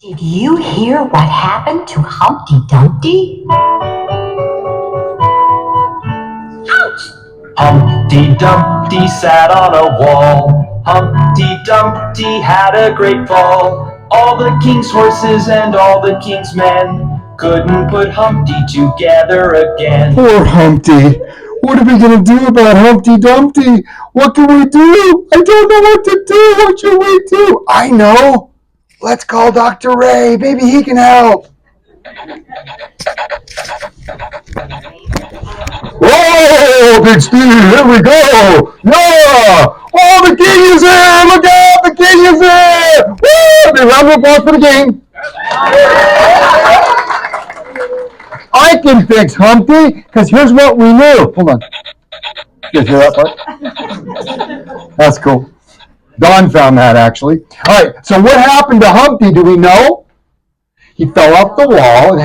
Did you hear what happened to Humpty Dumpty? Ouch! Humpty Dumpty sat on a wall. Humpty Dumpty had a great fall. All the king's horses and all the king's men couldn't put Humpty together again. Poor Humpty. What are we going to do about Humpty Dumpty? What can we do? I don't know what to do. What should we do? I know. Let's call Dr. Ray. Maybe he can help. Whoa, Big Steve, here we go. Yeah. Oh, the king is here. Look out, the king is here. Woo, big round of applause for the king. I can fix Humpty, because here's what we knew. Hold on. You guys hear that part? That's cool. Don found that, actually. All right, so what happened to Humpty, do we know? He fell off the wall and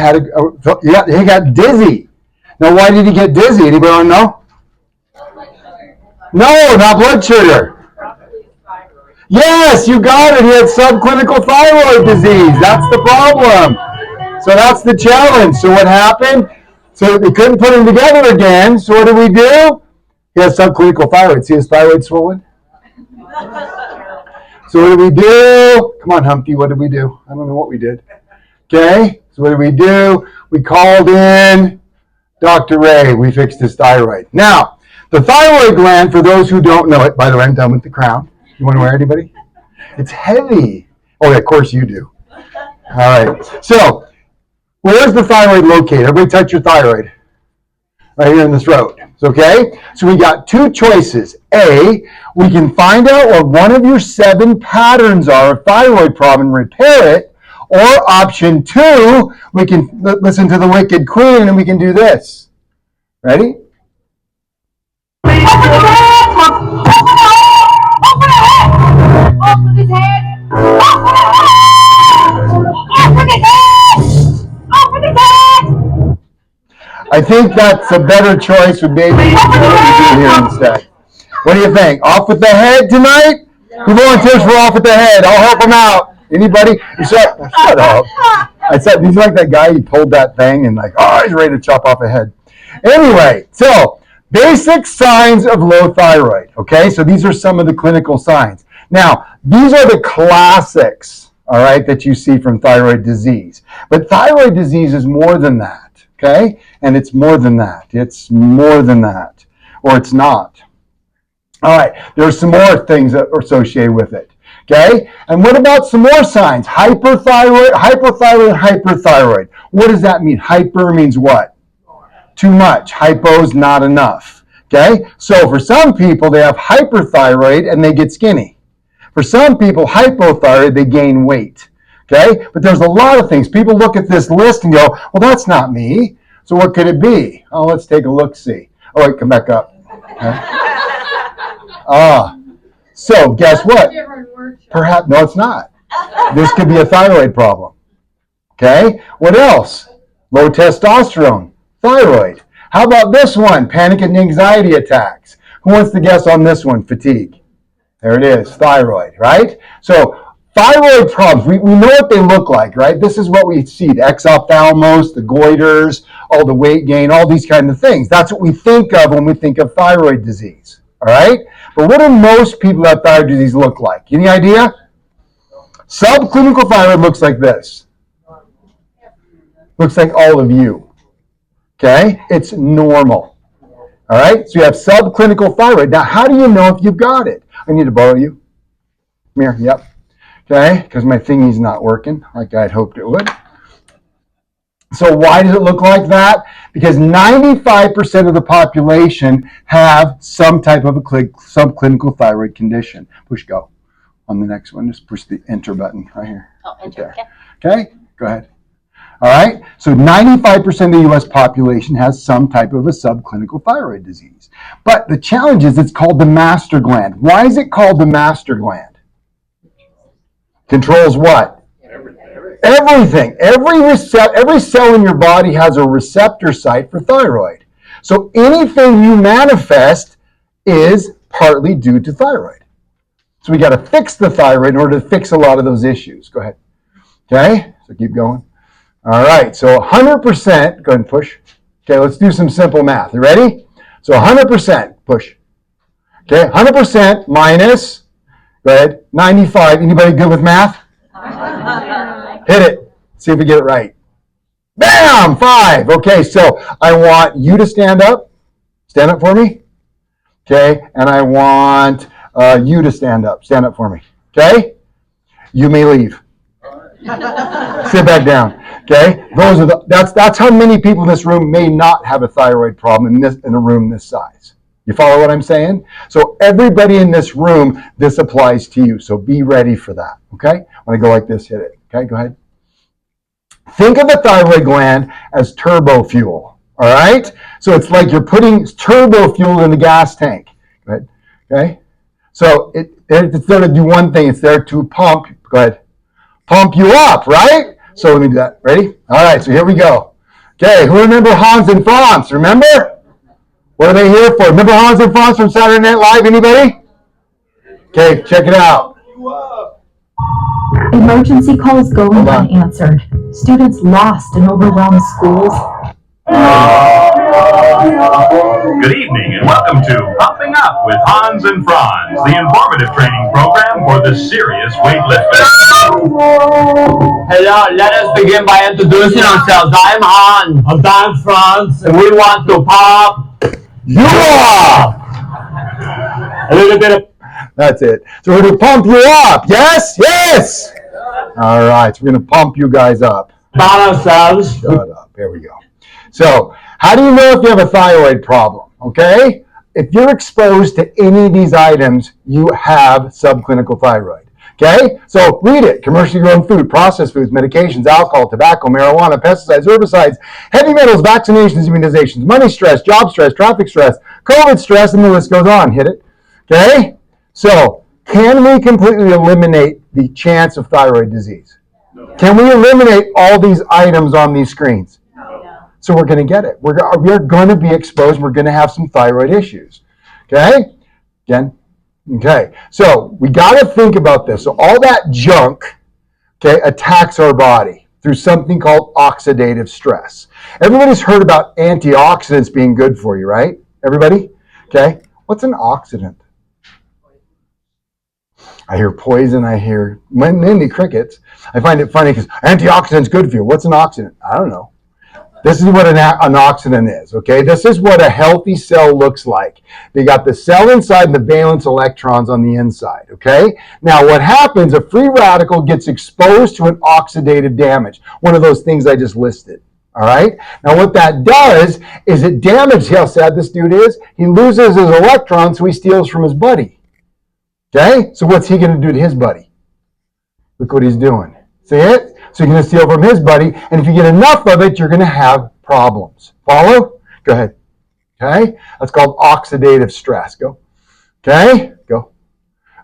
he got dizzy. Now, why did he get dizzy? Anybody know? No, not blood sugar. Yes, you got it. He had subclinical thyroid disease. That's the problem. So that's the challenge. So what happened? So they couldn't put him together again. So what did we do? He has subclinical thyroid. See his thyroid swollen? So what did we do? Come on, Humpty, what did we do? I don't know what we did. Okay, so what did we do? We called in Dr. Ray. We fixed his thyroid. Now, the thyroid gland, for those who don't know it, by the way, I'm done with the crown. You want to wear anybody? It's heavy. Oh, yeah, of course you do. All right, so where's the thyroid located? Everybody touch your thyroid. Right here in the throat. Okay? So we got two choices. A, we can find out what one of your 7 patterns are of thyroid problem and repair it. Or option 2, we can listen to the Wicked Queen and we can do this. Ready? Open his head! Open his head! Open his head! Open his head! I think that's a better choice would maybe what we do here instead. What do you think? Off with the head tonight? Who volunteers for off with the head? I'll help them out. Anybody? Shut up. I said, he's like that guy, he pulled that thing and like, oh, he's ready to chop off a head. Anyway, so basic signs of low thyroid. Okay, so these are some of the clinical signs. Now, these are the classics, all right, that you see from thyroid disease. But thyroid disease is more than that, okay? And it's more than that. It's more than that. Or it's not. All right, there's some more things that are associated with it. Okay, and what about some more signs? Hyperthyroid, hypothyroid, hyperthyroid. What does that mean? Hyper means what? Too much. Hypo is not enough. Okay, so for some people, they have hyperthyroid and they get skinny. For some people, hypothyroid, they gain weight. Okay, but there's a lot of things. People look at this list and go, well, that's not me. So what could it be? Oh, let's take a look-see. Oh, wait, come back up. Okay. So guess what? Perhaps, no, it's not. This could be a thyroid problem. Okay, what else? Low testosterone, thyroid. How about this one? Panic and anxiety attacks. Who wants to guess on this one? Fatigue. There it is, thyroid, right? So thyroid problems, we know what they look like, right? This is what we see, the exophthalmos, the goiters, all the weight gain, all these kind of things. That's what we think of when we think of thyroid disease, all right? But what do most people that have thyroid disease look like? Any idea? Subclinical thyroid looks like this. Looks like all of you, okay? It's normal, all right? So you have subclinical thyroid. Now, how do you know if you've got it? I need to borrow you. Come here, yep. Okay, because my thingy's not working like I'd hoped it would. So why does it look like that? Because 95% of the population have some type of a subclinical thyroid condition. Push go. On the next one, just push the enter button right here. Oh, enter, okay. Okay, go ahead. All right, so 95% of the U.S. population has some type of a subclinical thyroid disease. But the challenge is it's called the master gland. Why is it called the master gland? Controls what? Everything. Every cell in your body has a receptor site for thyroid. So anything you manifest is partly due to thyroid. So we got to fix the thyroid in order to fix a lot of those issues. Go ahead. Okay, so keep going. All right, so 100%, go ahead and push. Okay, let's do some simple math. You ready? So 100%, push. Okay, 100% minus, go ahead, 95. Anybody good with math? Hit it. See if we get it right. Bam! 5. Okay, so I want you to stand up. Stand up for me. Okay, and I want you to stand up. Stand up for me. Okay? You may leave. Sit back down. Okay? That's how many people in this room may not have a thyroid problem in a room this size. You follow what I'm saying? So everybody in this room, this applies to you. So be ready for that. Okay? When I go like this, hit it. Okay, go ahead. Think of the thyroid gland as turbo fuel. All right? So it's like you're putting turbo fuel in the gas tank. Go ahead. Okay? So it's there to do one thing. It's there to pump. Go ahead. Pump you up, right? So let me do that. Ready? All right, so here we go. Okay, who remember Hans and Franz? Remember? What are they here for? Remember Hans and Franz from Saturday Night Live? Anybody? Okay, check it out. Emergency calls going unanswered. Students lost in overwhelmed schools. Good evening and welcome to Pumping Up with Hans and Franz, the informative training program for the serious weightlifter. Hello, let us begin by introducing ourselves. I'm Hans. I'm Franz. And we want to pump You up! a little bit of... That's it. So we're going to pump you up. Yes? Yes! All right, so we're going to pump you guys up. about ourselves. Shut up. Here we go. So, how do you know if you have a thyroid problem? Okay? If you're exposed to any of these items, you have subclinical thyroid. Okay? So, read it. Commercially grown food, processed foods, medications, alcohol, tobacco, marijuana, pesticides, herbicides, heavy metals, vaccinations, immunizations, money stress, job stress, traffic stress, COVID stress, and the list goes on. Hit it. Okay? So, can we completely eliminate the chance of thyroid disease? No. Can we eliminate all these items on these screens? So we're going to get it. We're going to be exposed. We're going to have some thyroid issues. Okay? Again? Okay. So we got to think about this. So all that junk, okay, attacks our body through something called oxidative stress. Everybody's heard about antioxidants being good for you, right? Everybody? Okay. What's an oxidant? I hear poison. I hear mainly crickets. I find it funny because antioxidants good for you. What's an oxidant? I don't know. This is what an oxidant is, okay? This is what a healthy cell looks like. They got the cell inside and the valence electrons on the inside, okay? Now, what happens, a free radical gets exposed to an oxidative damage, one of those things I just listed, all right? Now, what that does is it damages, how sad this dude is. He loses his electrons, so he steals from his buddy, okay? So what's he going to do to his buddy? Look what he's doing. See it? So you're going to steal from his buddy, and if you get enough of it, you're going to have problems. Follow? Go ahead. Okay? That's called oxidative stress. Go. Okay? Go.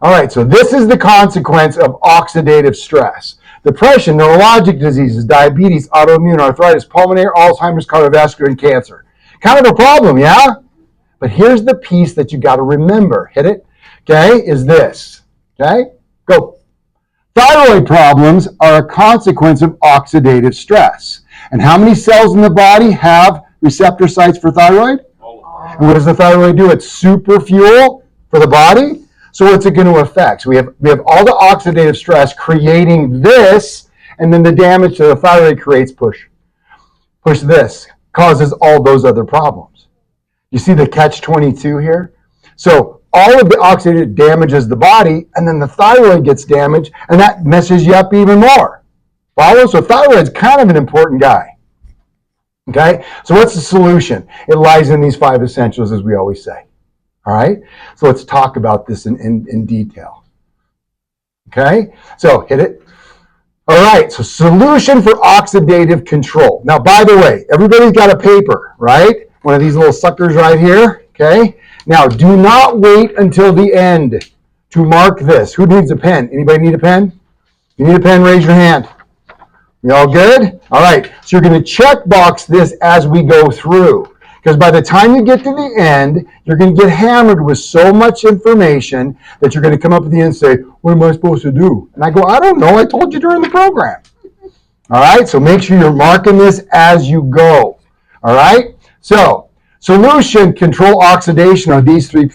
All right, so this is the consequence of oxidative stress. Depression, neurologic diseases, diabetes, autoimmune, arthritis, pulmonary, Alzheimer's, cardiovascular, and cancer. Kind of a problem, yeah? But here's the piece that you got to remember. Hit it. Okay? Is this. Okay? Go. Thyroid problems are a consequence of oxidative stress. And how many cells in the body have receptor sites for thyroid? And what does the thyroid do? It's super fuel for the body. So what's it going to affect? So we have all the oxidative stress creating this, and then the damage to the thyroid creates push this, causes all those other problems. You see the catch-22 here? So all of the oxidative damages the body, and then the thyroid gets damaged, and that messes you up even more. Follow? So thyroid's kind of an important guy. Okay? So what's the solution? It lies in these 5 essentials, as we always say. All right? So let's talk about this in detail. Okay? So hit it. All right, so solution for oxidative control. Now, by the way, everybody's got a paper, right? One of these little suckers right here, okay? Now, do not wait until the end to mark this. Who needs a pen? Anybody need a pen? If you need a pen, raise your hand. You all good? All right, so you're going to check box this as we go through. Because by the time you get to the end, you're going to get hammered with so much information that you're going to come up at the end and say, what am I supposed to do? And I go, I don't know. I told you during the program. All right, so make sure you're marking this as you go. All right, so solution, control oxidation are these three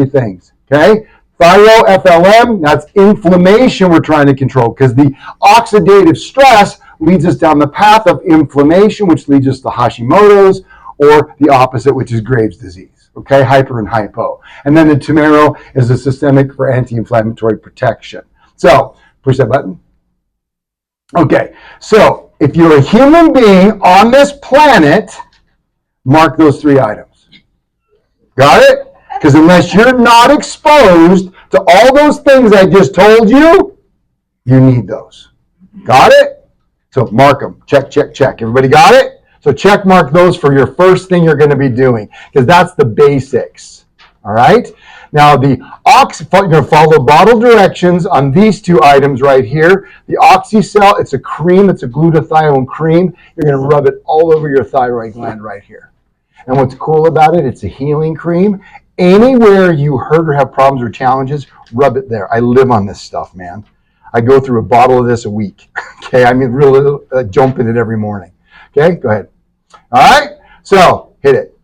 things. Okay, thyro-FLM, that's inflammation we're trying to control because the oxidative stress leads us down the path of inflammation, which leads us to Hashimoto's, or the opposite, which is Graves' disease. Okay, hyper and hypo. And then the Tumero is a systemic for anti-inflammatory protection. So push that button. Okay, so if you're a human being on this planet, mark those 3 items. Got it? Because unless you're not exposed to all those things I just told you, you need those. Got it? So mark them. Check, check, check. Everybody got it? So check mark those for your first thing you're going to be doing, because that's the basics. All right? Now, you're going to follow bottle directions on these 2 items right here. The OxyCell, it's a cream. It's a glutathione cream. You're going to rub it all over your thyroid gland right here. And what's cool about it, it's a healing cream. Anywhere you hurt or have problems or challenges, rub it there. I live on this stuff, man. I go through a bottle of this a week. Okay, I mean, really jump in it every morning. Okay, go ahead. All right, so hit it.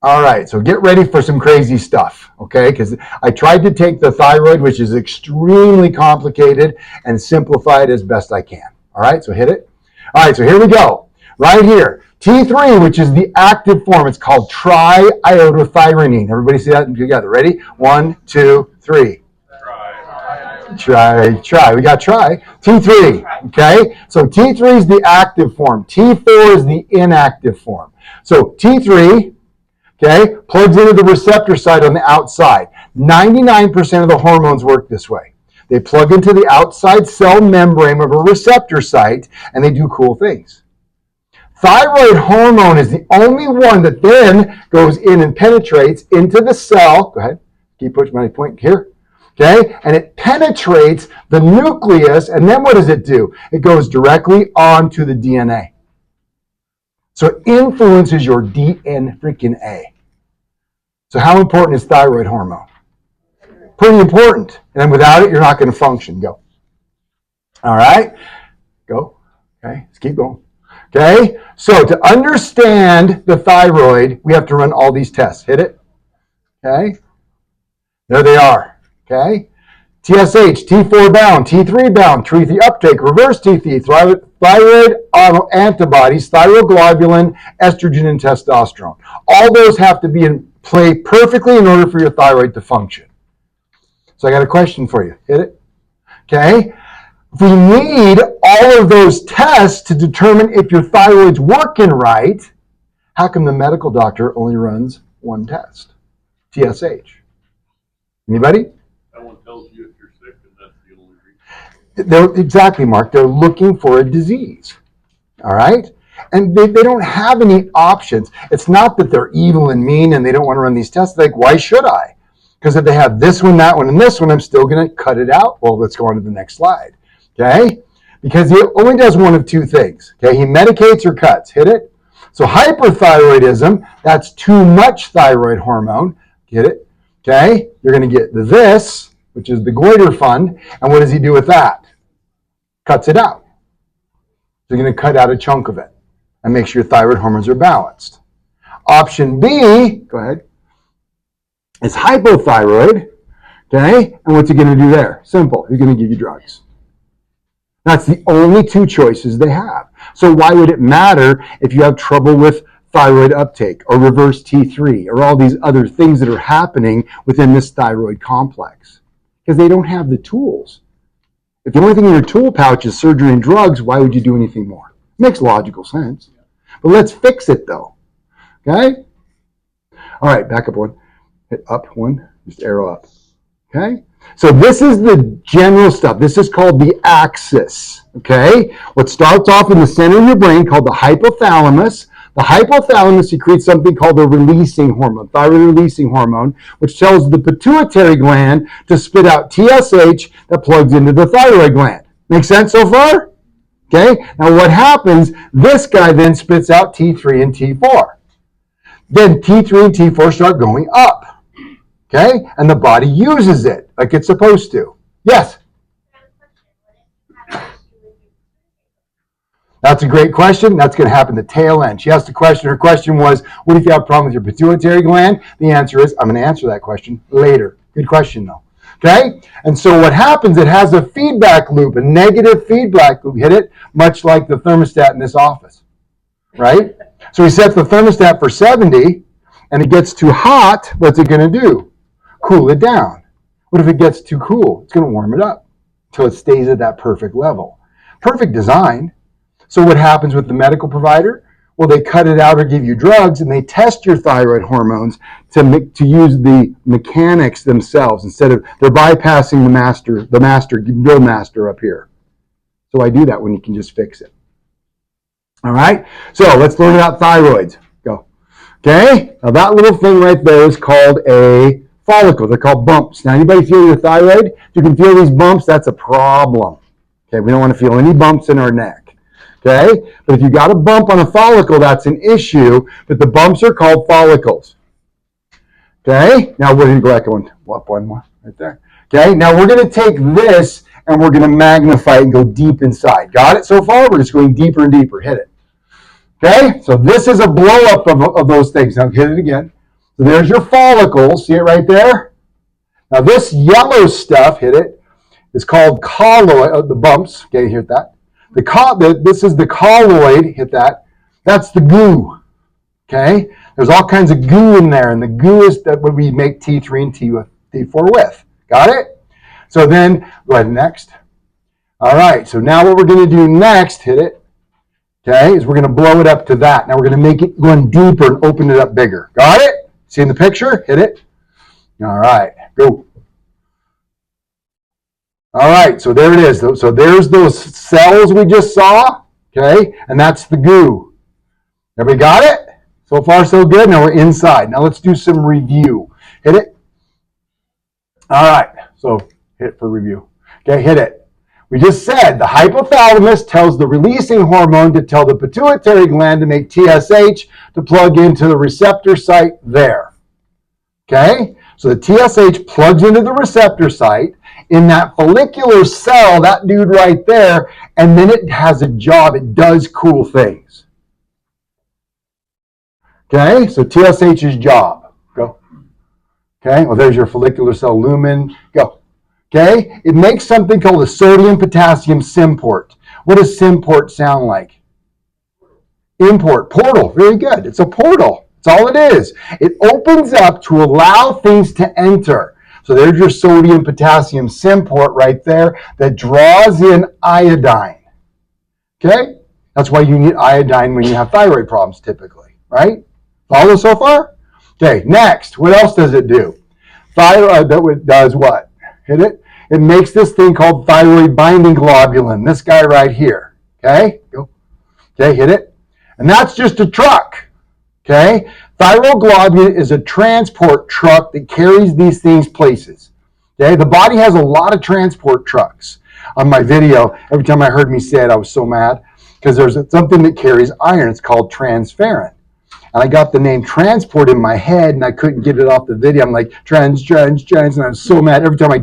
All right, so get ready for some crazy stuff, okay? Because I tried to take the thyroid, which is extremely complicated, and simplify it as best I can. All right, so hit it. All right, so here we go. Right here, T3, which is the active form. It's called triiodothyronine. Everybody see that together? Ready? 1, 2, 3. Try. We got try. T3, okay? So T3 is the active form. T4 is the inactive form. So T3, okay, plugs into the receptor side on the outside. 99% of the hormones work this way. They plug into the outside cell membrane of a receptor site, and they do cool things. Thyroid hormone is the only one that then goes in and penetrates into the cell. Go ahead. Keep pushing my point here. Okay, and it penetrates the nucleus, and then what does it do? It goes directly onto the DNA. So it influences your DNA. So how important is thyroid hormone? Pretty important. And without it, you're not going to function. Go. All right, go. Okay, let's keep going. Okay, so to understand the thyroid, we have to run all these tests. Hit it. Okay, there they are. Okay, TSH, T4 bound, T3 bound, T3 uptake, reverse T3, thyroid antibodies, thyroglobulin, estrogen, and testosterone. All those have to be in play perfectly in order for your thyroid to function. So I got a question for you. Hit it. Okay, we need all of those tests to determine if your thyroid's working right. How come the medical doctor only runs one test? TSH. Anybody? Tells you if you're sick, and that's the only reason. Exactly, Mark. They're looking for a disease. All right? And they don't have any options. It's not that they're evil and mean and they don't want to run these tests. Like, why should I? Because if they have this one, that one, and this one, I'm still going to cut it out. Well, let's go on to the next slide. Okay? Because he only does one of 2 things. Okay? He medicates or cuts. Hit it. So hyperthyroidism, that's too much thyroid hormone. Get it? Okay? You're going to get this, which is the goiter fund. And what does he do with that? Cuts it out. So you're going to cut out a chunk of it and make sure your thyroid hormones are balanced. Option B, go ahead, is hypothyroid. Okay? And what's he going to do there? Simple. He's going to give you drugs. That's the only 2 choices they have. So why would it matter if you have trouble with thyroid uptake or reverse T3 or all these other things that are happening within this thyroid complex? Because they don't have the tools. If the only thing in your tool pouch is surgery and drugs, why would you do anything more? It makes logical sense. But let's fix it though. Okay? All right, back up one. Hit up one. Just arrow up. Okay? So this is the general stuff. This is called the axis. Okay? What starts off in the center of your brain called the hypothalamus. The hypothalamus secretes something called the releasing hormone, thyroid releasing hormone, which tells the pituitary gland to spit out TSH that plugs into the thyroid gland. Make sense so far? Okay. Now what happens, this guy then spits out T3 and T4. Then T3 and T4 start going up. Okay. And the body uses it like it's supposed to. Yes? That's a great question. That's going to happen at the tail end. She asked a question. Her question was, what if you have a problem with your pituitary gland? The answer is, I'm going to answer that question later. Good question, though. Okay? And so what happens, it has a feedback loop, a negative feedback loop. Hit it, much like the thermostat in this office. Right? So we set the thermostat for 70, and it gets too hot. What's it going to do? Cool it down. What if it gets too cool? It's going to warm it up until it stays at that perfect level. Perfect design. So what happens with the medical provider? Well, they cut it out or give you drugs, and they test your thyroid hormones to use the mechanics themselves instead of they're bypassing the real master up here. So I do that when you can just fix it. All right. So let's learn about thyroids. Go. Okay. Now that little thing right there is called a follicle. They're called bumps. Now, anybody feel your thyroid? If you can feel these bumps, that's a problem. Okay. We don't want to feel any bumps in our neck. Okay, but if you got a bump on a follicle, that's an issue, but the bumps are called follicles. Okay, now we're going to go back one more right there. Okay, now we're going to take this and we're going to magnify it and go deep inside. Got it so far? We're just going deeper and deeper. Hit it. Okay, so this is a blow up of those things. Now hit it again. So there's your follicles. See it right there? Now this yellow stuff, hit it, is called colloid, the bumps. Okay, hit that. This is the colloid, hit that. That's the goo, okay? There's all kinds of goo in there, and the goo is what we make T3 and T4 with. Got it? So then, go ahead, next. All right, so now what we're going to do next, hit it, okay, is we're going to blow it up to that. Now we're going to make it going deeper and open it up bigger. Got it? See in the picture? Hit it. All right, go. All right, so there it is. So there's those cells we just saw, okay? And that's the goo. Everybody got it? So far, so good. Now we're inside. Now let's do some review. Hit it. All right, so hit for review. Okay, hit it. We just said the hypothalamus tells the releasing hormone to tell the pituitary gland to make TSH to plug into the receptor site there. Okay, so the TSH plugs into the receptor site in that follicular cell, that dude right there, and then it has a job. It does cool things. Okay, so TSH's job. Go. Okay, well, there's your follicular cell lumen. Go. Okay, it makes something called a sodium-potassium symport. What does symport sound like? Import, portal. Very good. It's a portal. That's all it is. It opens up to allow things to enter. So there's your sodium-potassium symport right there that draws in iodine. Okay? That's why you need iodine when you have thyroid problems typically, right? Follow so far? Okay, next. What else does it do? Thyroid does what? Hit it. It makes this thing called thyroid binding globulin. This guy right here. Okay? Go. Okay, hit it. And that's just a truck. Okay? Thyroglobulin is a transport truck that carries these things places. Okay? The body has a lot of transport trucks. On my video, every time I heard me say it, I was so mad because there's something that carries iron. It's called transferrin. And I got the name transport in my head and I couldn't get it off the video. I'm like, trans, and I'm so mad. Every time I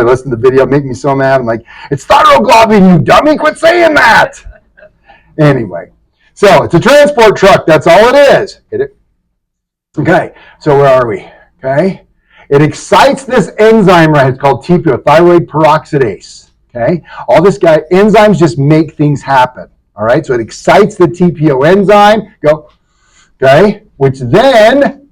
listen to the video, it makes me so mad. I'm like, it's thyroglobulin, you dummy, quit saying that. Anyway, so it's a transport truck. That's all it is. Hit it. Okay, so where are we? Okay, it excites this enzyme right. It's called TPO, thyroid peroxidase. Okay, all this guy enzymes just make things happen. All right, so it excites the TPO enzyme. Go. Okay, which then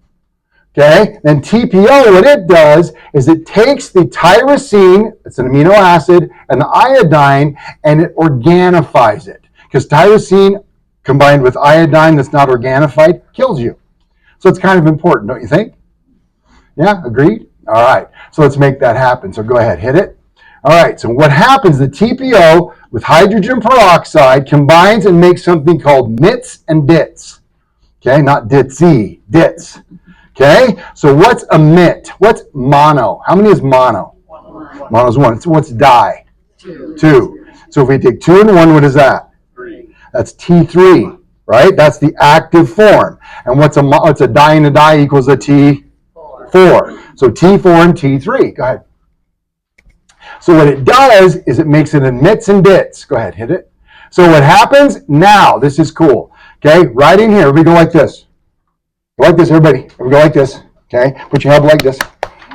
TPO, what it does is it takes the tyrosine, it's an amino acid, and the iodine, and it organifies it. Because tyrosine combined with iodine that's not organified kills you. So it's kind of important, don't you think? Yeah, agreed? All right, so let's make that happen. So go ahead, hit it. All right, so what happens, the TPO with hydrogen peroxide combines and makes something called MITs and DITs. Okay, not DITZ, DITs. Okay, so what's a MIT? What's mono? How many is mono? One. Mono's one. So what's di? Two. So if we take 2 and 1, what is that? 3. That's T3, right? That's the active form. And what's a di and a di equals a T4. So T4 and T3. Go ahead. So what it does is it makes it in MITs and DITs. Go ahead, hit it. So what happens now, this is cool. Okay, right in here, we go like this. Go like this, everybody. We go like this. Okay, put your head like this.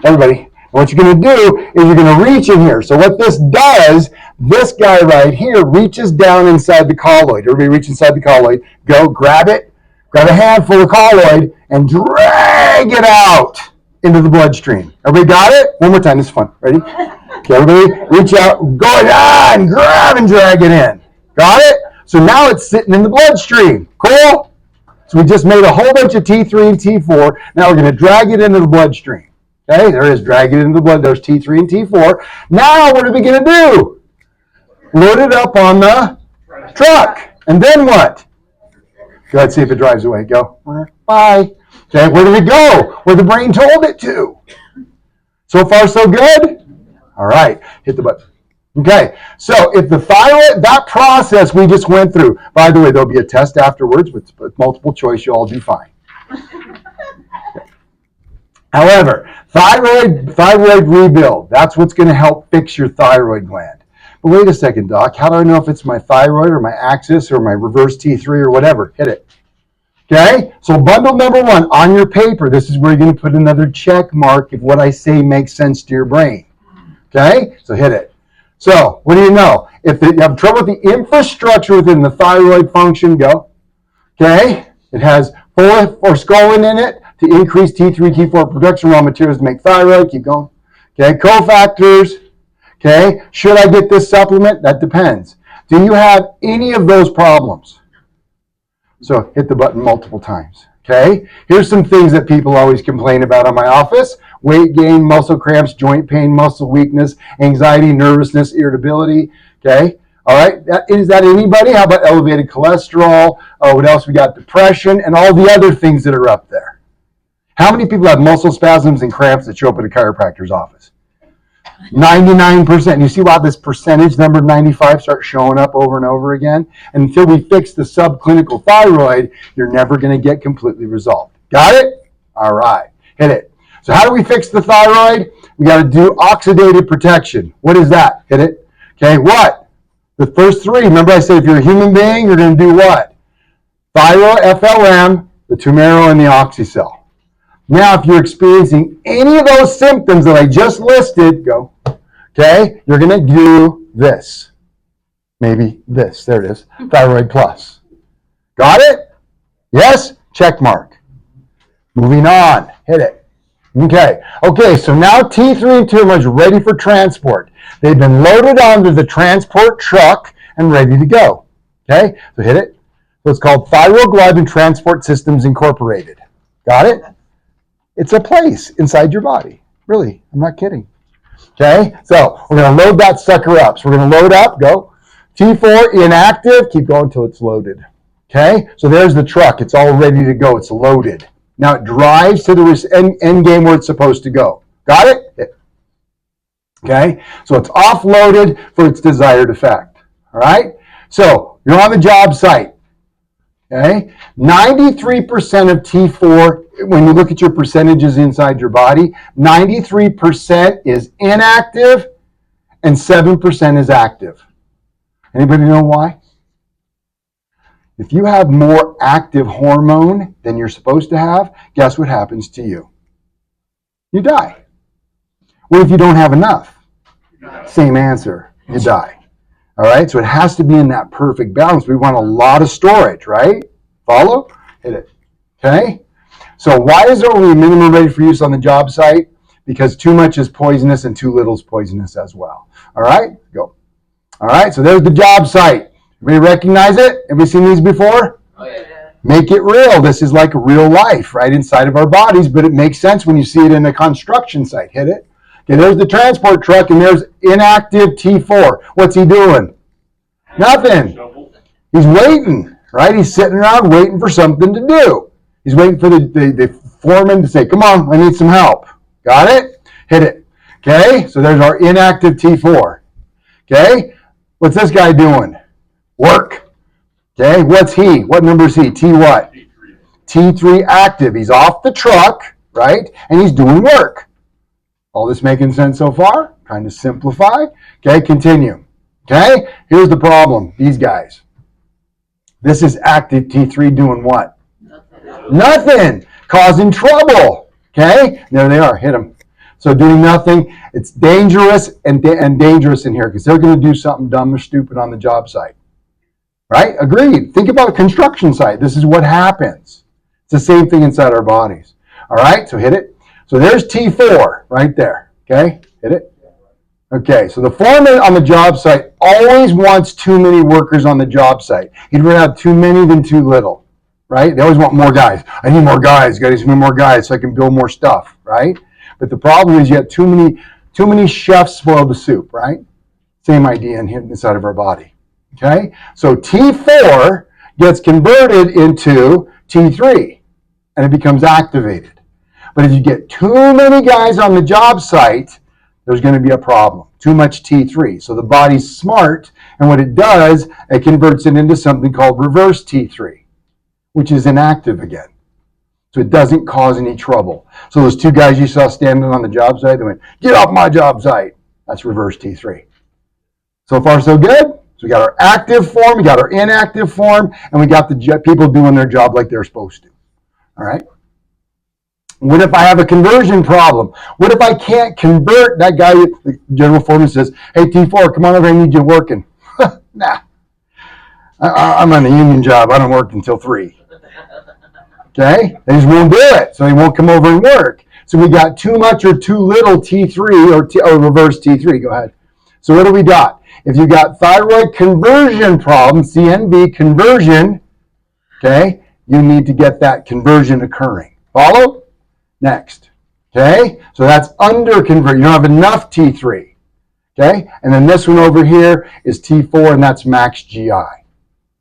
Everybody. What you're going to do is you're going to reach in here. So what this does, this guy right here reaches down inside the colloid. Everybody reach inside the colloid. Go, grab it. Grab a handful of colloid and drag it out into the bloodstream. Everybody got it? One more time. This is fun. Ready? Okay, everybody reach out. Go on. Grab and drag it in. Got it? So now it's sitting in the bloodstream. Cool? So we just made a whole bunch of T3 and T4. Now we're going to drag it into the bloodstream. Okay, there it is. Drag it into the blood. There's T3 and T4. Now what are we going to do? Load it up on the truck. And then what? Go ahead, see if it drives away. Go. Bye. Okay, where did it go? Where the brain told it to. So far, so good? All right, hit the button. Okay, so if the thyroid, that process we just went through, by the way, there'll be a test afterwards with multiple choice, you all do fine. However, thyroid rebuild, that's what's going to help fix your thyroid gland. But wait a second, Doc, how do I know if it's my thyroid or my axis or my reverse T3 or whatever? Hit it. Okay, so bundle number 1 on your paper, this is where you're going to put another check mark if what I say makes sense to your brain. Okay, so hit it. So, what do you know? If you have trouble with the infrastructure within the thyroid function, go. Okay, it has 4 scopolamine in it to increase T3, T4 production raw materials to make thyroid. Keep going. Okay, cofactors. Okay, should I get this supplement? That depends. Do you have any of those problems? So hit the button multiple times. Okay, here's some things that people always complain about in my office. Weight gain, muscle cramps, joint pain, muscle weakness, anxiety, nervousness, irritability. Okay, all right, is that anybody? How about elevated cholesterol? What else we got? Depression and all the other things that are up there. How many people have muscle spasms and cramps that show up at a chiropractor's office? 99%. You see why this percentage number 95 starts showing up over and over again? And until we fix the subclinical thyroid, you're never going to get completely resolved. Got it? All right. Hit it. So how do we fix the thyroid? We got to do oxidative protection. What is that? Hit it. Okay, what? The first 3. Remember I said if you're a human being, you're going to do what? Thyroid, FLM, the tumero, and the oxycell. Now, if you're experiencing any of those symptoms that I just listed, go. Okay, you're going to do this. Maybe this. There it is. Thyroid Plus. Got it? Yes? Check mark. Moving on. Hit it. Okay. Okay, so now T3 and tumors are ready for transport. They've been loaded onto the transport truck and ready to go. Okay, so hit it. So it's called Thyroglobin Transport Systems Incorporated. Got it? It's a place inside your body. Really, I'm not kidding. Okay, so we're going to load that sucker up. So we're going to load up, go. T4 inactive, keep going until it's loaded. Okay, so there's the truck. It's all ready to go. It's loaded. Now it drives to the end game where it's supposed to go. Got it? Okay, so it's offloaded for its desired effect. All right, so you're on the job site. Okay, 93% of T4, when you look at your percentages inside your body, 93% is inactive and 7% is active. Anybody know why? If you have more active hormone than you're supposed to have, guess what happens to you? You die. What if you don't have enough? Same answer. You die. All right, so it has to be in that perfect balance. We want a lot of storage, right? Follow? Hit it. Okay? So why is there only a minimum ready for use on the job site? Because too much is poisonous and too little is poisonous as well. All right? Go. All right, so there's the job site. Everybody recognize it? Everybody seen these before? Oh, yeah. Make it real. This is like real life, right, inside of our bodies, but it makes sense when you see it in a construction site. Hit it. Okay, there's the transport truck, and there's inactive T4. What's he doing? Nothing. He's waiting, right? He's sitting around waiting for something to do. He's waiting for the foreman to say, come on, I need some help. Got it? Hit it. Okay, so there's our inactive T4. Okay, what's this guy doing? Work. Okay, what's he? What number is he? T what? T3 active. He's off the truck, right? And he's doing work. All this making sense so far? Trying to simplify. Okay, continue. Okay, here's the problem. These guys. This is active T3 doing what? Nothing. Causing trouble. Okay? There they are. Hit them. So doing nothing. It's dangerous and dangerous in here because they're going to do something dumb or stupid on the job site. Right? Agreed. Think about a construction site. This is what happens. It's the same thing inside our bodies. All right? So hit it. So there's T4 right there. Okay? Hit it. Okay, so the foreman on the job site always wants too many workers on the job site. He'd rather have too many than too little, right? They always want more guys. I need more guys. Got to need more guys so I can build more stuff, right? But the problem is you have too many chefs spoil the soup, right? Same idea inside of our body. Okay, so T4 gets converted into T3, and it becomes activated. But if you get too many guys on the job site, there's going to be a problem. Too much T3. So the body's smart, and what it does, it converts it into something called reverse T3, which is inactive again. So it doesn't cause any trouble. So those two guys you saw standing on the job site, they went, get off my job site. That's reverse T3. So far, so good. So we got our active form, we got our inactive form, and we got the people doing their job like they're supposed to. All right? What if I have a conversion problem? What if I can't convert? That guy, the general foreman says, hey, T4, come on over, I need you working. Nah. I'm on a union job. I don't work until 3. Okay? They just won't do it, so he won't come over and work. So we got too much or too little T3 or reverse T3. Go ahead. So what do we got? If you got thyroid conversion problem, CNV conversion, okay, you need to get that conversion occurring. Follow? Next. Okay? So that's under convert. You don't have enough T3. Okay? And then this one over here is T4, and that's max GI. All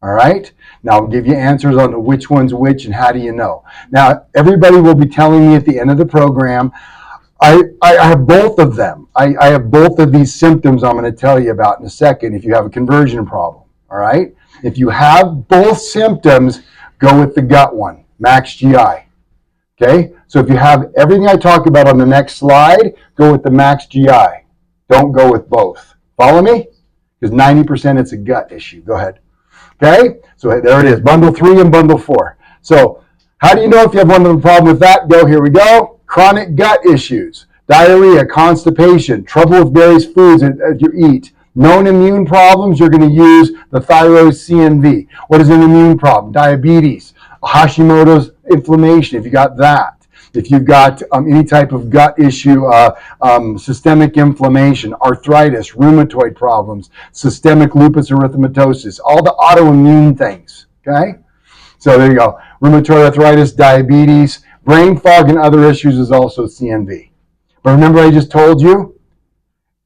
right? Now I'll give you answers on which one's which and how do you know. Now, everybody will be telling me at the end of the program, I have both of them. I have both of these symptoms I'm going to tell you about in a second if you have a conversion problem. All right? If you have both symptoms, go with the gut one, max GI. Okay? So if you have everything I talk about on the next slide, go with the max GI. Don't go with both. Follow me? Because 90% it's a gut issue. Go ahead. Okay? So there it is, bundle 3 and bundle 4. So how do you know if you have one problem with that? Here we go. Chronic gut issues, diarrhea, constipation, trouble with various foods that you eat. Known immune problems, you're going to use the thyroid CNV. What is an immune problem? Diabetes, Hashimoto's inflammation, if you got that. If you've got any type of gut issue, systemic inflammation, arthritis, rheumatoid problems, systemic lupus erythematosus, all the autoimmune things, okay? So there you go. Rheumatoid arthritis, diabetes, brain fog, and other issues is also CNV. But remember I just told you,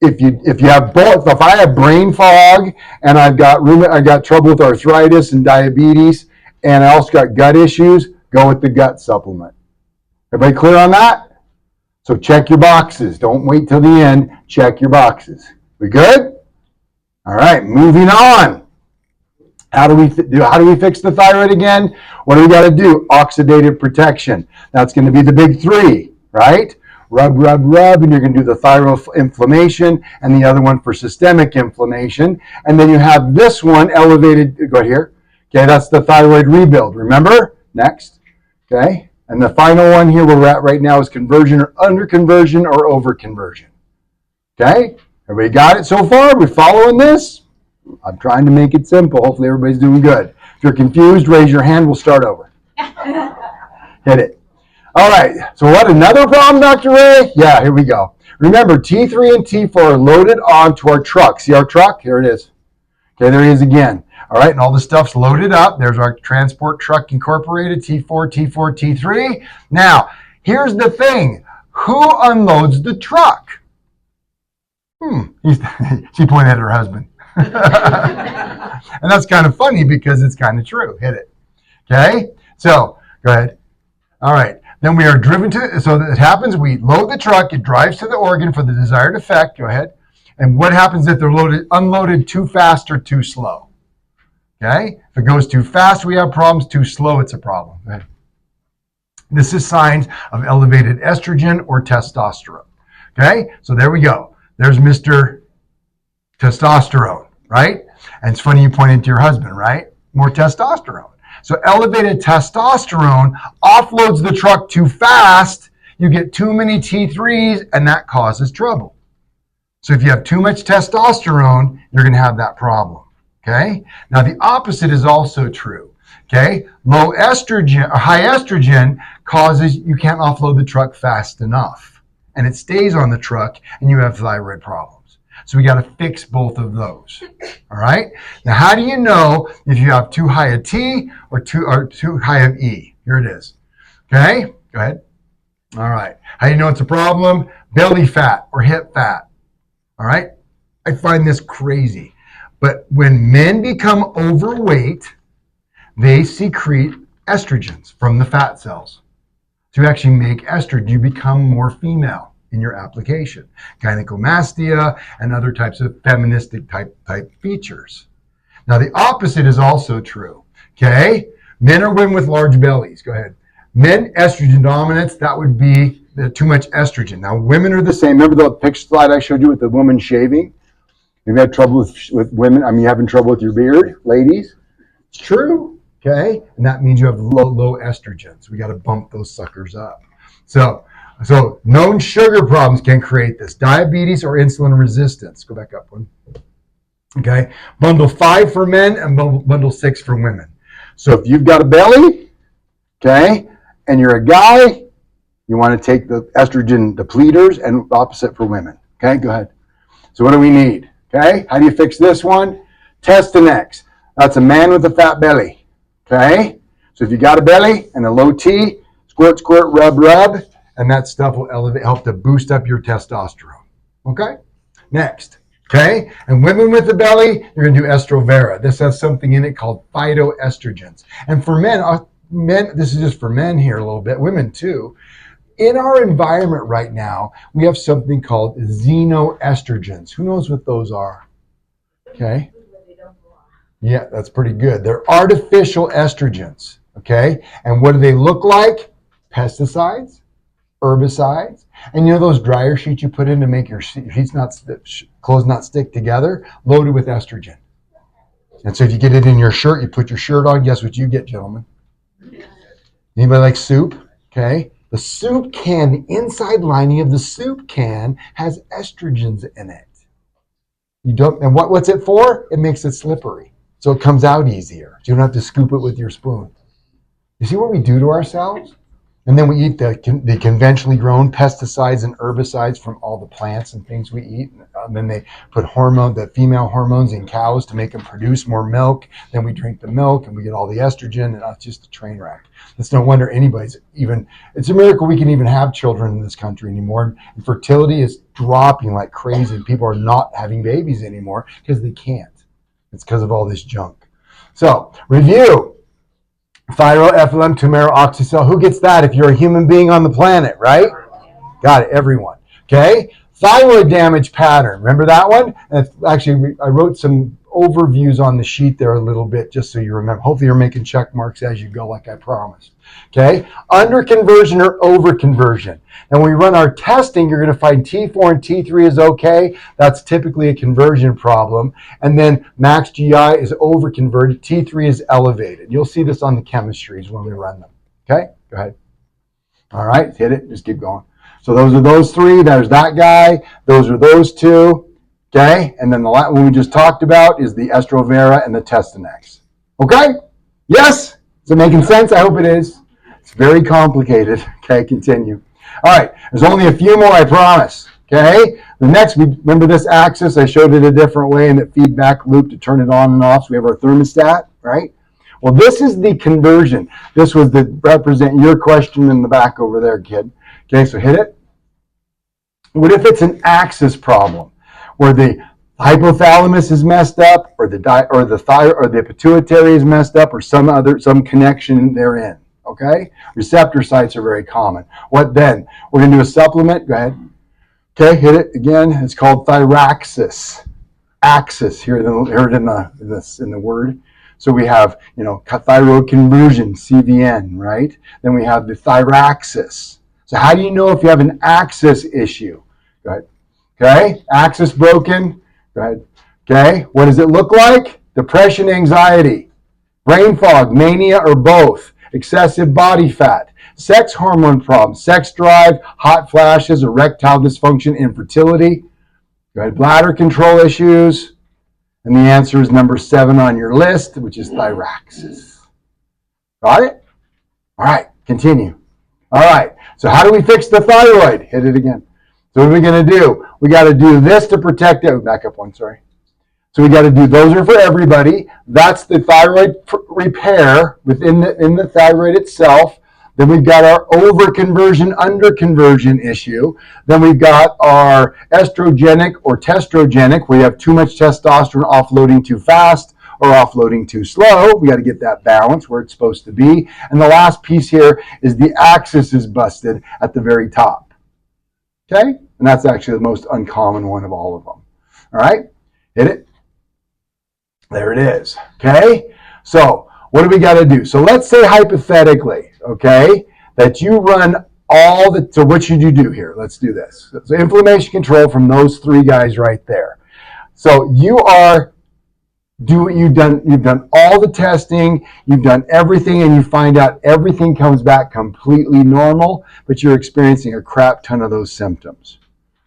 if you have both, if I have brain fog and I got trouble with arthritis and diabetes, and I also got gut issues, go with the gut supplement. Everybody clear on that? So check your boxes. Don't wait till the end. Check your boxes. We good? All right, moving on. How do we fix the thyroid again? What do we got to do? Oxidative protection. That's going to be the big 3, right? Rub, rub, rub, and you're going to do the thyroid inflammation and the other one for systemic inflammation. And then you have this one elevated, go here. Okay, that's the thyroid rebuild. Remember? Next. Okay, and the final one here where we're at right now is conversion or under conversion or over conversion. Okay, everybody got it so far? We following this? I'm trying to make it simple. Hopefully everybody's doing good. If you're confused, raise your hand. We'll start over. Hit it. All right. So what, another problem, Dr. Ray? Yeah, here we go. Remember, T3 and T4 are loaded onto our truck. See our truck? Here it is. Okay, there he is again. All right, and all the stuff's loaded up. There's our transport truck incorporated, T4, T4, T3. Now, here's the thing. Who unloads the truck? She pointed at her husband. And that's kind of funny because it's kind of true. Hit it. Okay? So, go ahead. All right. Then we are driven to, so that it happens, we load the truck, it drives to the organ for the desired effect. Go ahead. And what happens if they're unloaded too fast or too slow? Okay? If it goes too fast, we have problems. Too slow, it's a problem. Go ahead. This is signs of elevated estrogen or testosterone. Okay? So there we go. There's Mr. Testosterone, right? And it's funny you pointed to your husband, right? more testosterone. So elevated testosterone offloads the truck too fast. You get too many T3s, and that causes trouble. So if you have too much testosterone, you're going to have that problem. Okay? Now the opposite is also true. Okay? Low estrogen or high estrogen causes you can't offload the truck fast enough, and it stays on the truck, and you have thyroid problems. So we got to fix both of those. All right? Now, how do you know if you have too high a T or too high of E? Here it is. Okay? Go ahead. All right. How do you know it's a problem? Belly fat or hip fat. All right? I find this crazy. But when men become overweight, they secrete estrogens from the fat cells to actually make estrogen. You become more female in your application. Gynecomastia and other types of feministic type features. Now the opposite is also true. Okay? Men or women with large bellies. Go ahead. Men, estrogen dominance, that would be too much estrogen. Now women are the same. Remember the picture slide I showed you with the woman shaving? You've had trouble with women. I mean, you're having trouble with your beard, ladies? It's true. Okay? And that means you have low estrogens. We got to bump those suckers up. So known sugar problems can create this. Diabetes or insulin resistance. Go back up one. Okay? Bundle 5 for men and bundle 6 for women. So if you've got a belly, okay, and you're a guy, you want to take the estrogen depleters, and opposite for women. Okay? Go ahead. So what do we need? Okay? How do you fix this one? Testonex. That's a man with a fat belly. Okay? So if you got a belly and a low T, squirt, squirt, rub, rub, and that stuff will help to boost up your testosterone. Okay? Next. Okay? And women with a belly, you're going to do Estrovera. This has something in it called phytoestrogens. And for men, this is just for men here a little bit, women too. In our environment right now, we have something called xenoestrogens. Who knows what those are? Okay? Yeah, that's pretty good. They're artificial estrogens. Okay? And what do they look like? Pesticides, herbicides, and you know those dryer sheets you put in to make your clothes not stick together, loaded with estrogen. And so if you get it in your shirt, you put your shirt on, guess what you get, gentlemen? Anybody like soup? Okay. The soup can, the inside lining of the soup can has estrogens in it. You don't, and what's it for? It makes it slippery. So it comes out easier. So you don't have to scoop it with your spoon. You see what we do to ourselves? And then we eat the conventionally grown pesticides and herbicides from all the plants and things we eat. And then they put the female hormones in cows to make them produce more milk. Then we drink the milk and we get all the estrogen, and it's just a train wreck. It's no wonder it's a miracle we can even have children in this country anymore. And fertility is dropping like crazy, and people are not having babies anymore because they can't. It's because of all this junk. So, review. Thyroethylam, tumero, oxycell. Who gets that if you're a human being on the planet, right? Got it, everyone. Okay? Thyroid damage pattern. Remember that one? And actually, I wrote some overviews on the sheet there a little bit just so you remember. Hopefully you're making check marks as you go like I promised. Okay? Underconversion or overconversion. And when we run our testing, you're going to find T4 and T3 is okay. That's typically a conversion problem. And then max GI is overconverted. T3 is elevated. You'll see this on the chemistries when we run them. Okay? Go ahead. All right. Hit it. Just keep going. So those are those three. There's that guy. Those are those two. Okay? And then the last one we just talked about is the Estrovera and the Testonex. Okay? Yes? Is it making sense? I hope it is. It's very complicated. Okay, continue. All right, there's only a few more, I promise. Okay? The next, remember this axis? I showed it a different way in the feedback loop to turn it on and off. So we have our thermostat, right? Well, this is the conversion. This was to represent your question in the back over there, kid. Okay, so hit it. What if it's an axis problem where the hypothalamus is messed up, or the thyroid or the pituitary is messed up, or some connection therein? Okay, receptor sites are very common. What then? We're going to do a supplement. Go ahead. Okay, hit it again. It's called thyraxis. Axis here in the word. So we have thyroid conversion, CVN, right? Then we have the thyraxis. So how do you know if you have an axis issue? Go ahead. Okay, axis broken. Go ahead. Okay, what does it look like? Depression, anxiety. brain fog, mania, or both, excessive body fat, sex hormone problems, sex drive, hot flashes, erectile dysfunction, infertility, bladder control issues, and the answer is number 7 on your list, which is thyroxis. Got it? All right, continue. All right, so how do we fix the thyroid? Hit it again. So what are we going to do? We got to do this to protect it. Back up one, sorry. So we got to do, those are for everybody. That's the thyroid repair within the thyroid itself. Then we've got our overconversion, underconversion issue. Then we've got our estrogenic or testrogenic, where you have too much testosterone offloading too fast or offloading too slow. We got to get that balance where it's supposed to be. And the last piece here is the axis is busted at the very top. Okay? And that's actually the most uncommon one of all of them. All right? Hit it. There it is. Okay? So what do we got to do? So let's say hypothetically, okay, that you run all the, so what should you do here? Let's do this. So inflammation control from those 3 guys right there. So you are doing, you've done all the testing, you've done everything, and you find out everything comes back completely normal, but you're experiencing a crap ton of those symptoms.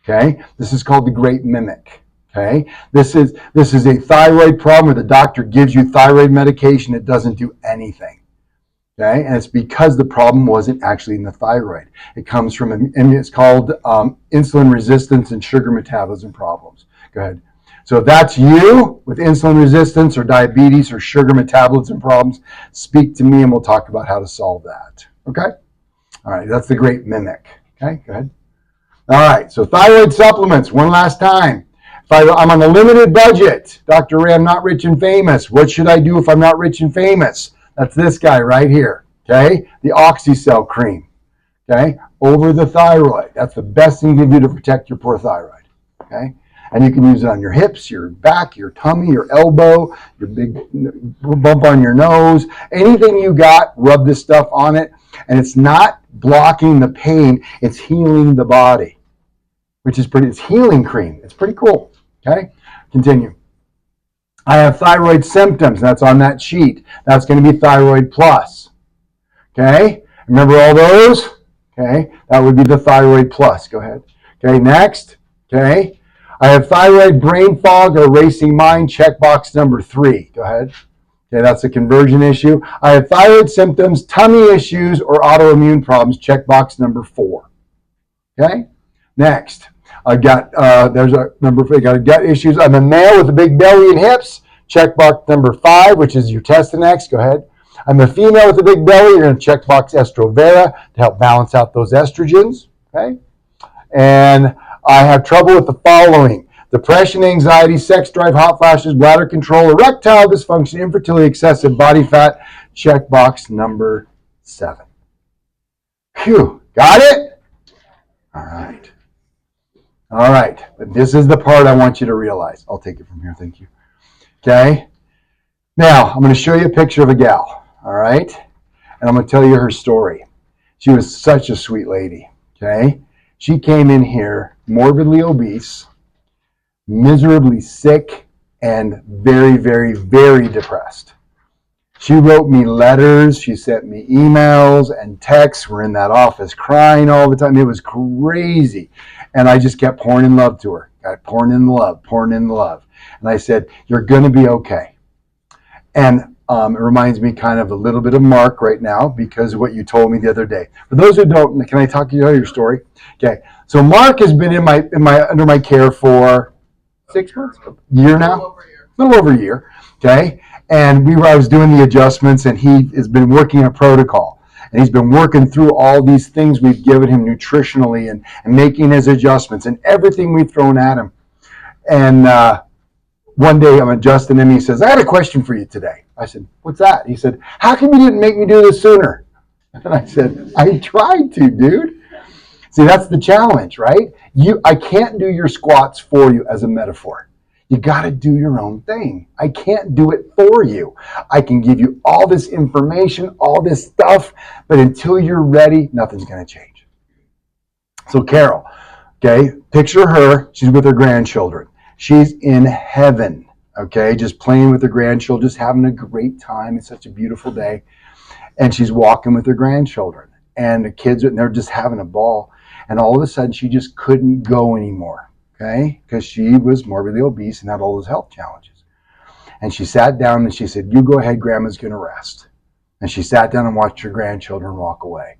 Okay? This is called the great mimic. Okay? This is a thyroid problem where the doctor gives you thyroid medication that doesn't do anything. Okay? And it's because the problem wasn't actually in the thyroid. It comes from, and it's called insulin resistance and sugar metabolism problems. Go ahead. So if that's you with insulin resistance or diabetes or sugar metabolism problems, speak to me and we'll talk about how to solve that. Okay? All right, that's the great mimic. Okay, go ahead. All right, so thyroid supplements, one last time. If I'm on a limited budget, Dr. Ray, I'm not rich and famous. What should I do if I'm not rich and famous? That's this guy right here, okay? The Oxycell cream, okay? Over the thyroid. That's the best thing you can do to protect your poor thyroid, okay? And you can use it on your hips, your back, your tummy, your elbow, your big bump on your nose. Anything you got, rub this stuff on it. And it's not blocking the pain, it's healing the body, which is it's healing cream. It's pretty cool, okay? Continue. I have thyroid symptoms. That's on that sheet. That's going to be Thyroid Plus, okay? Remember all those? Okay, that would be the Thyroid Plus. Go ahead. Okay, next, okay? I have thyroid brain fog or racing mind, checkbox number 3. Go ahead. Okay, that's a conversion issue. I have thyroid symptoms, tummy issues, or autoimmune problems, checkbox number 4. Okay? Next, I've got, there's a number 4, I got gut issues. I'm a male with a big belly and hips, checkbox number 5, which is your Testonex. Go ahead. I'm a female with a big belly. You're going to checkbox Estrovera to help balance out those estrogens. Okay? And I have trouble with the following: depression, anxiety, sex drive, hot flashes, bladder control, erectile dysfunction, infertility, excessive body fat, checkbox number 7. Phew, got it? All right. All right, but this is the part I want you to realize. I'll take it from here, thank you. Okay, now I'm going to show you a picture of a gal, all right? And I'm going to tell you her story. She was such a sweet lady, okay? She came in here morbidly obese, miserably sick, and very, very, very depressed. She wrote me letters, she sent me emails and texts. We're in that office crying all the time. It was crazy. And I just kept pouring in love to her. I pouring in the love, pouring in the love. And I said, you're going to be okay. And it reminds me kind of a little bit of Mark right now because of what you told me the other day. For those who don't, can I talk to you about your story? Okay. So Mark has been under my care for 6 months, a year now, a little over a year. Okay. And I was doing the adjustments, and he has been working a protocol, and he's been working through all these things we've given him nutritionally and making his adjustments and everything we've thrown at him. And one day I'm adjusting him. He says, I had a question for you today. I said, what's that? He said, how come you didn't make me do this sooner? And I said, I tried to, dude. See, that's the challenge, right? I can't do your squats for you as a metaphor. You got to do your own thing. I can't do it for you. I can give you all this information, all this stuff, but until you're ready, nothing's going to change. So Carol, okay, picture her. She's with her grandchildren. She's in heaven, okay, just playing with her grandchildren, just having a great time. It's such a beautiful day. And she's walking with her grandchildren. And the kids, they're just having a ball. And all of a sudden, she just couldn't go anymore, okay, because she was morbidly obese and had all those health challenges. And she sat down and she said, "You go ahead, Grandma's going to rest." And she sat down and watched her grandchildren walk away.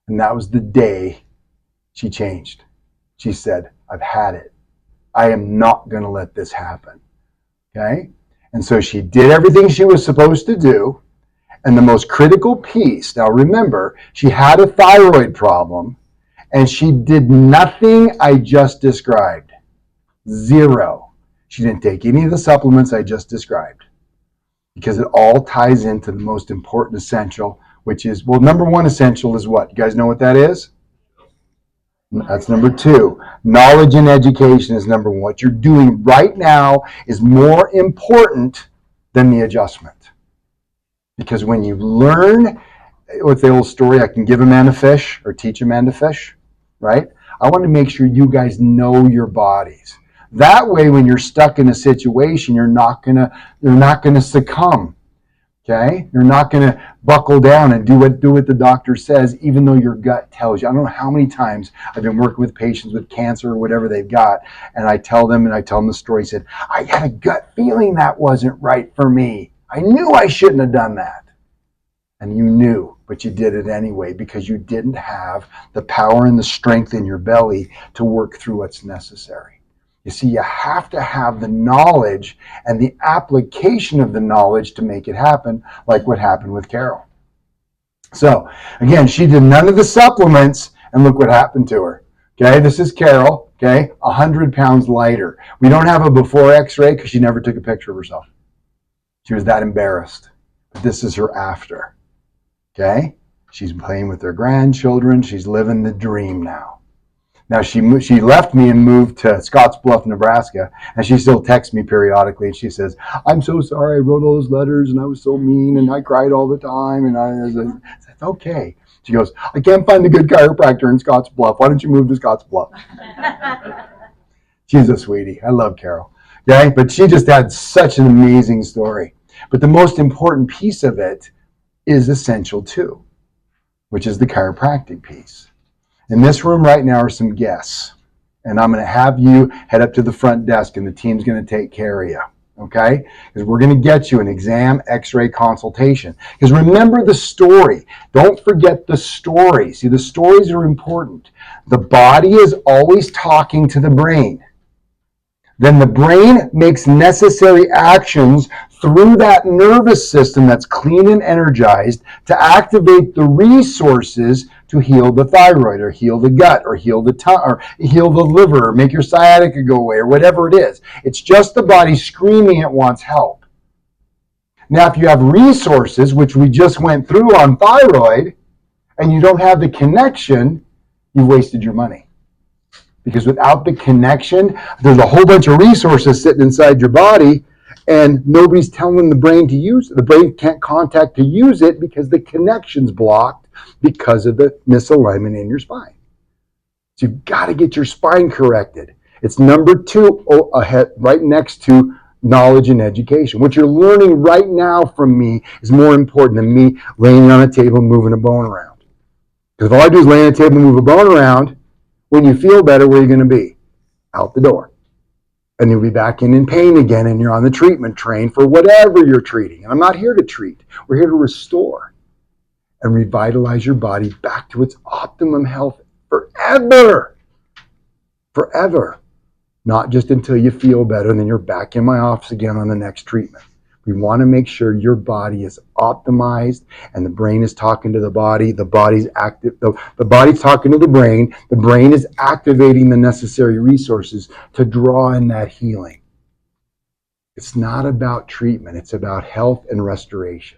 And that was the day she changed. She said, "I've had it. I am not going to let this happen." Okay? And so she did everything she was supposed to do. And the most critical piece, now remember, she had a thyroid problem, and she did nothing I just described. Zero. She didn't take any of the supplements I just described, because it all ties into the most important essential, which is, well, number one essential is what? You guys know what that is? That's number two. Knowledge and education is number one. What you're doing right now is more important than the adjustment. Because when you learn, with the old story, I can give a man a fish or teach a man to fish, right? I want to make sure you guys know your bodies. That way, when you're stuck in a situation, you're not gonna succumb. Okay? You're not gonna buckle down and do what the doctor says, even though your gut tells you. I don't know how many times I've been working with patients with cancer or whatever they've got, and I tell them the story. Said, "I had a gut feeling that wasn't right for me. I knew I shouldn't have done that." And you knew, but you did it anyway because you didn't have the power and the strength in your belly to work through what's necessary. You see, you have to have the knowledge and the application of the knowledge to make it happen, like what happened with Carol. So, again, she did none of the supplements, and look what happened to her. Okay, this is Carol, okay, 100 pounds lighter. We don't have a before x-ray because she never took a picture of herself. She was that embarrassed. But this is her after. Okay? She's playing with her grandchildren. She's living the dream now. Now, she left me and moved to Scottsbluff, Nebraska, and she still texts me periodically, and she says, "I'm so sorry I wrote all those letters, and I was so mean, and I cried all the time." And I said, "Okay." She goes, "I can't find a good chiropractor in Scottsbluff. Why don't you move to Scottsbluff?" She's a sweetie. I love Carol. Okay? But she just had such an amazing story. But the most important piece of it is essential too, which is the chiropractic piece. In this room right now are some guests, and I'm going to have you head up to the front desk, and the team's going to take care of you, okay? Because we're going to get you an exam, x-ray consultation. Because remember the story. Don't forget the story. See, the stories are important. The body is always talking to the brain. Then the brain makes necessary actions through that nervous system that's clean and energized to activate the resources to heal the thyroid or heal the gut or heal the tongue or heal the liver or make your sciatica go away or whatever it is. It's just the body screaming it wants help. Now, if you have resources, which we just went through on thyroid, and you don't have the connection, you've wasted your money. Because without the connection, there's a whole bunch of resources sitting inside your body, and nobody's telling the brain to use it. The brain can't contact to use it because the connection's blocked because of the misalignment in your spine. So you've got to get your spine corrected. It's number 2 ahead, right next to knowledge and education. What you're learning right now from me is more important than me laying on a table and moving a bone around. Because if all I do is lay on a table and move a bone around, when you feel better, where are you going to be? Out the door. And you'll be back in pain again, and you're on the treatment train for whatever you're treating. And I'm not here to treat. We're here to restore and revitalize your body back to its optimum health forever. Forever. Not just until you feel better, and then you're back in my office again on the next treatment. We want to make sure your body is optimized and the brain is talking to the body. The body's active. The body's talking to the brain. The brain is activating the necessary resources to draw in that healing. It's not about treatment. It's about health and restoration.